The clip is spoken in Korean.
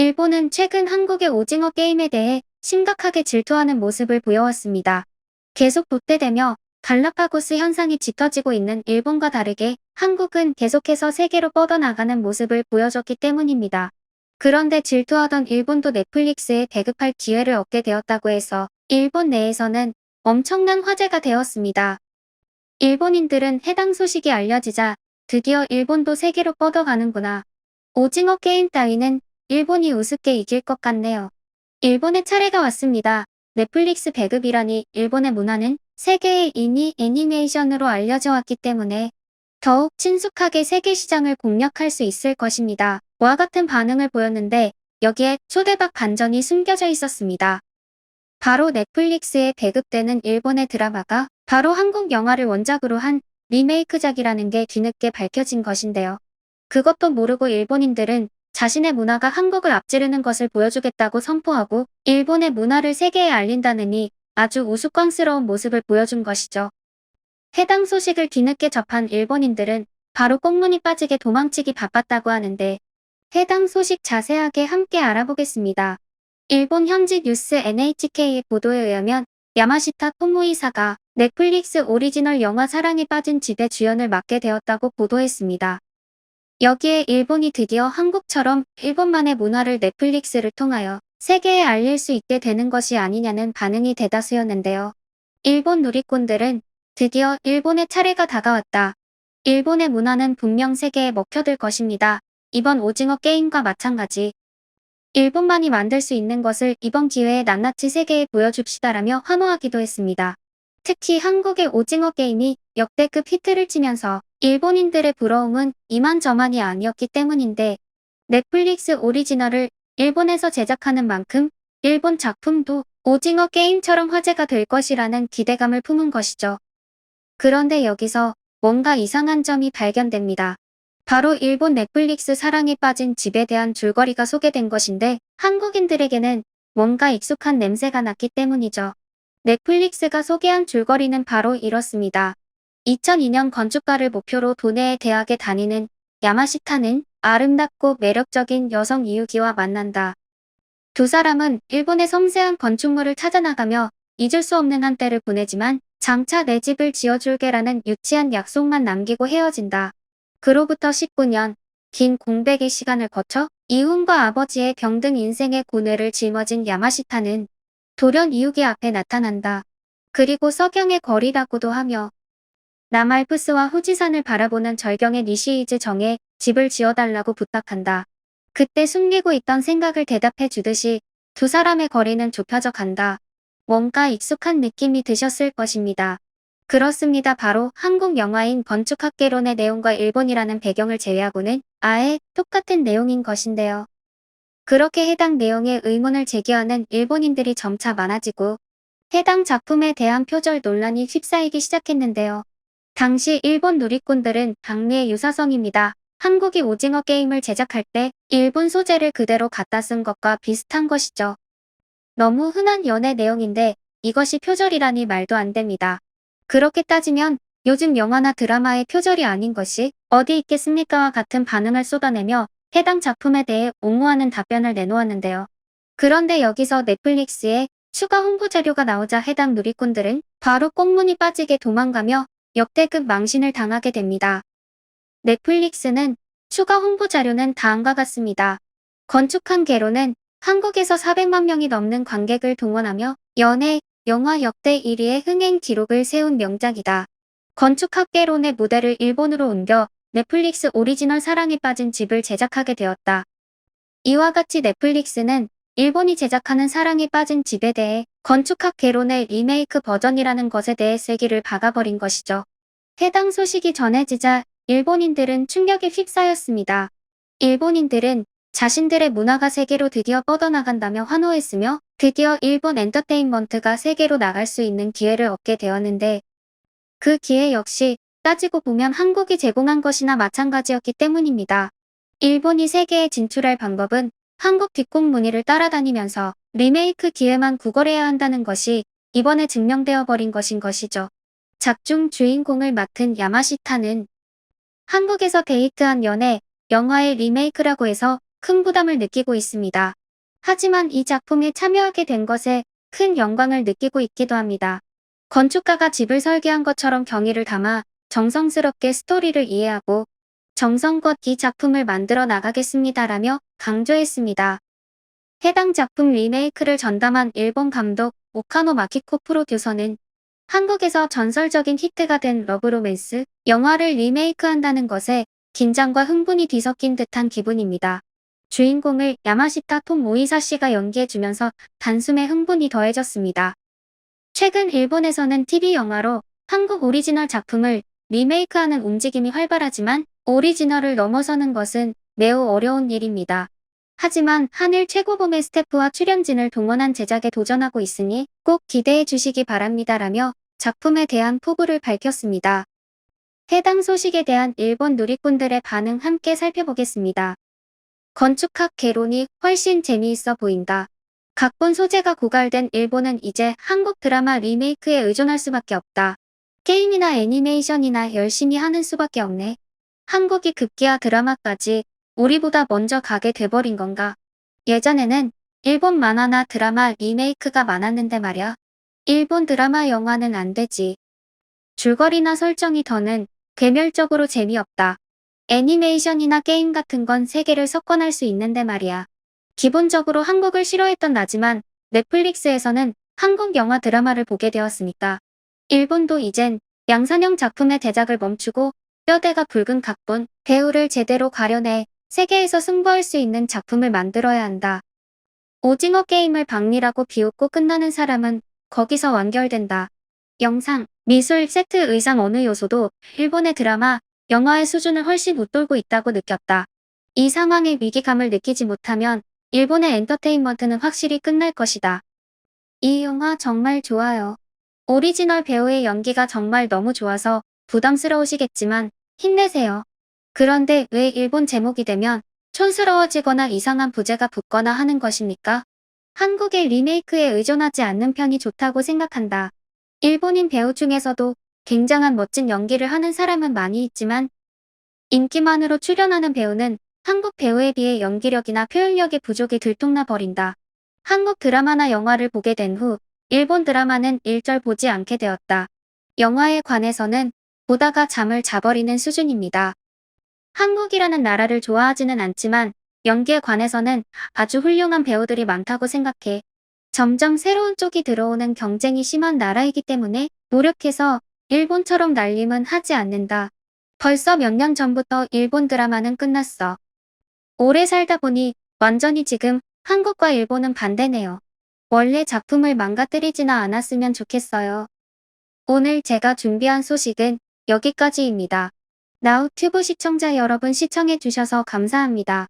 일본은 최근 한국의 오징어 게임에 대해 심각하게 질투하는 모습을 보여왔습니다. 계속 도태되며 갈라파고스 현상이 짙어지고 있는 일본과 다르게 한국은 계속해서 세계로 뻗어나가는 모습을 보여줬기 때문입니다. 그런데 질투하던 일본도 넷플릭스에 배급할 기회를 얻게 되었다고 해서 일본 내에서는 엄청난 화제가 되었습니다. 일본인들은 해당 소식이 알려지자 드디어 일본도 세계로 뻗어가는구나. 오징어 게임 따위는 일본이 우습게 이길 것 같네요. 일본의 차례가 왔습니다. 넷플릭스 배급이라니 일본의 문화는 세계의 인이 애니메이션으로 알려져 왔기 때문에 더욱 친숙하게 세계 시장을 공략할 수 있을 것입니다. 와 같은 반응을 보였는데 여기에 초대박 반전이 숨겨져 있었습니다. 바로 넷플릭스에 배급되는 일본의 드라마가 바로 한국 영화를 원작으로 한 리메이크작이라는 게 뒤늦게 밝혀진 것인데요. 그것도 모르고 일본인들은 자신의 문화가 한국을 앞지르는 것을 보여주겠다고 선포하고 일본의 문화를 세계에 알린다느니 아주 우스꽝스러운 모습을 보여준 것이죠. 해당 소식을 뒤늦게 접한 일본인들은 바로 꽁문이 빠지게 도망치기 바빴다고 하는데 해당 소식 자세하게 함께 알아보겠습니다. 일본 현지 뉴스 NHK의 보도에 의하면 야마시타 토모이사가 넷플릭스 오리지널 영화 사랑에 빠진 집의 주연을 맡게 되었다고 보도했습니다. 여기에 일본이 드디어 한국처럼 일본만의 문화를 넷플릭스를 통하여 세계에 알릴 수 있게 되는 것이 아니냐는 반응이 대다수였는데요. 일본 누리꾼들은 드디어 일본의 차례가 다가왔다. 일본의 문화는 분명 세계에 먹혀들 것입니다. 이번 오징어 게임과 마찬가지. 일본만이 만들 수 있는 것을 이번 기회에 낱낱이 세계에 보여줍시다라며 환호하기도 했습니다. 특히 한국의 오징어 게임이 역대급 히트를 치면서 일본인들의 부러움은 이만저만이 아니었기 때문인데 넷플릭스 오리지널을 일본에서 제작하는 만큼 일본 작품도 오징어 게임처럼 화제가 될 것이라는 기대감을 품은 것이죠. 그런데 여기서 뭔가 이상한 점이 발견됩니다. 바로 일본 넷플릭스 사랑에 빠진 집에 대한 줄거리가 소개된 것인데 한국인들에게는 뭔가 익숙한 냄새가 났기 때문이죠. 넷플릭스가 소개한 줄거리는 바로 이렇습니다. 2002년 건축가를 목표로 도내의 대학에 다니는 야마시타는 아름답고 매력적인 여성 이유기와 만난다. 두 사람은 일본의 섬세한 건축물을 찾아나가며 잊을 수 없는 한때를 보내지만 장차 내 집을 지어줄게라는 유치한 약속만 남기고 헤어진다. 그로부터 19년, 긴 공백의 시간을 거쳐 이훈과 아버지의 병든 인생의 고뇌를 짊어진 야마시타는 돌연 이유기 앞에 나타난다. 그리고 석양의 거리라고도 하며 남알프스와 후지산을 바라보는 절경의 니시이즈 정에 집을 지어달라고 부탁한다. 그때 숨기고 있던 생각을 대답해 주듯이 두 사람의 거리는 좁혀져 간다. 뭔가 익숙한 느낌이 드셨을 것입니다. 그렇습니다. 바로 한국 영화인 건축학개론의 내용과 일본이라는 배경을 제외하고는 아예 똑같은 내용인 것인데요. 그렇게 해당 내용에 의문을 제기하는 일본인들이 점차 많아지고 해당 작품에 대한 표절 논란이 휩싸이기 시작했는데요. 당시 일본 누리꾼들은 장르의 유사성입니다. 한국이 오징어 게임을 제작할 때 일본 소재를 그대로 갖다 쓴 것과 비슷한 것이죠. 너무 흔한 연애 내용인데 이것이 표절이라니 말도 안 됩니다. 그렇게 따지면 요즘 영화나 드라마의 표절이 아닌 것이 어디 있겠습니까와 같은 반응을 쏟아내며 해당 작품에 대해 옹호하는 답변을 내놓았는데요. 그런데 여기서 넷플릭스에 추가 홍보 자료가 나오자 해당 누리꾼들은 바로 꽁문이 빠지게 도망가며 역대급 망신을 당하게 됩니다. 넷플릭스는 추가 홍보 자료는 다음과 같습니다. 건축한 개로는 한국에서 400만 명이 넘는 관객을 동원하며 연예, 영화 역대 1위의 흥행 기록을 세운 명작이다. 건축학개론의 무대를 일본으로 옮겨 넷플릭스 오리지널 사랑에 빠진 집을 제작하게 되었다. 이와 같이 넷플릭스는 일본이 제작하는 사랑에 빠진 집에 대해 건축학개론의 리메이크 버전이라는 것에 대해 세기를 박아버린 것이죠. 해당 소식이 전해지자 일본인들은 충격에 휩싸였습니다. 일본인들은 자신들의 문화가 세계로 드디어 뻗어나간다며 환호했으며 드디어 일본 엔터테인먼트가 세계로 나갈 수 있는 기회를 얻게 되었는데 그 기회 역시 따지고 보면 한국이 제공한 것이나 마찬가지였기 때문입니다. 일본이 세계에 진출할 방법은 한국 뒷공무니를 따라다니면서 리메이크 기회만 구걸해야 한다는 것이 이번에 증명되어 버린 것인 것이죠. 작중 주인공을 맡은 야마시타는 한국에서 데이트한 연애, 영화의 리메이크라고 해서 큰 부담을 느끼고 있습니다. 하지만 이 작품에 참여하게 된 것에 큰 영광을 느끼고 있기도 합니다. 건축가가 집을 설계한 것처럼 경의를 담아 정성스럽게 스토리를 이해하고 정성껏 이 작품을 만들어 나가겠습니다라며 강조했습니다. 해당 작품 리메이크를 전담한 일본 감독 오카노 마키코 프로듀서는 한국에서 전설적인 히트가 된 러브로맨스 영화를 리메이크한다는 것에 긴장과 흥분이 뒤섞인 듯한 기분입니다. 주인공을 야마시타 톰 모이사 씨가 연기해주면서 단숨에 흥분이 더해졌습니다. 최근 일본에서는 TV 영화로 한국 오리지널 작품을 리메이크하는 움직임이 활발하지만 오리지널을 넘어서는 것은 매우 어려운 일입니다. 하지만 한일 최고봉의 스태프와 출연진을 동원한 제작에 도전하고 있으니 꼭 기대해 주시기 바랍니다라며 작품에 대한 포부를 밝혔습니다. 해당 소식에 대한 일본 누리꾼들의 반응 함께 살펴보겠습니다. 건축학 개론이 훨씬 재미있어 보인다. 각본 소재가 고갈된 일본은 이제 한국 드라마 리메이크에 의존할 수밖에 없다. 게임이나 애니메이션이나 열심히 하는 수밖에 없네. 한국이 급기야 드라마까지 우리보다 먼저 가게 돼버린 건가? 예전에는 일본 만화나 드라마 리메이크가 많았는데 말야. 일본 드라마 영화는 안 되지. 줄거리나 설정이 더는 괴멸적으로 재미없다. 애니메이션이나 게임 같은 건 세계를 석권할 수 있는데 말이야. 기본적으로 한국을 싫어했던 나지만 넷플릭스에서는 한국 영화 드라마를 보게 되었으니까. 일본도 이젠 양산형 작품의 대작을 멈추고 뼈대가 굵은 각본, 배우를 제대로 가려내 세계에서 승부할 수 있는 작품을 만들어야 한다. 오징어 게임을 박리라고 비웃고 끝나는 사람은 거기서 완결된다. 영상, 미술, 세트, 의상 어느 요소도 일본의 드라마, 영화의 수준을 훨씬 웃돌고 있다고 느꼈다. 이 상황의 위기감을 느끼지 못하면 일본의 엔터테인먼트는 확실히 끝날 것이다. 이 영화 정말 좋아요. 오리지널 배우의 연기가 정말 너무 좋아서 부담스러우시겠지만 힘내세요. 그런데 왜 일본 제목이 되면 촌스러워지거나 이상한 부제가 붙거나 하는 것입니까? 한국의 리메이크에 의존하지 않는 편이 좋다고 생각한다. 일본인 배우 중에서도 굉장한 멋진 연기를 하는 사람은 많이 있지만 인기만으로 출연하는 배우는 한국 배우에 비해 연기력이나 표현력의 부족이 들통나 버린다. 한국 드라마나 영화를 보게 된 후 일본 드라마는 일절 보지 않게 되었다. 영화에 관해서는 보다가 잠을 자버리는 수준입니다. 한국이라는 나라를 좋아하지는 않지만 연기에 관해서는 아주 훌륭한 배우들이 많다고 생각해. 점점 새로운 쪽이 들어오는 경쟁이 심한 나라이기 때문에 노력해서 일본처럼 날림은 하지 않는다. 벌써 몇 년 전부터 일본 드라마는 끝났어. 오래 살다 보니 완전히 지금 한국과 일본은 반대네요. 원래 작품을 망가뜨리지나 않았으면 좋겠어요. 오늘 제가 준비한 소식은 여기까지입니다. 나우튜브 시청자 여러분 시청해주셔서 감사합니다.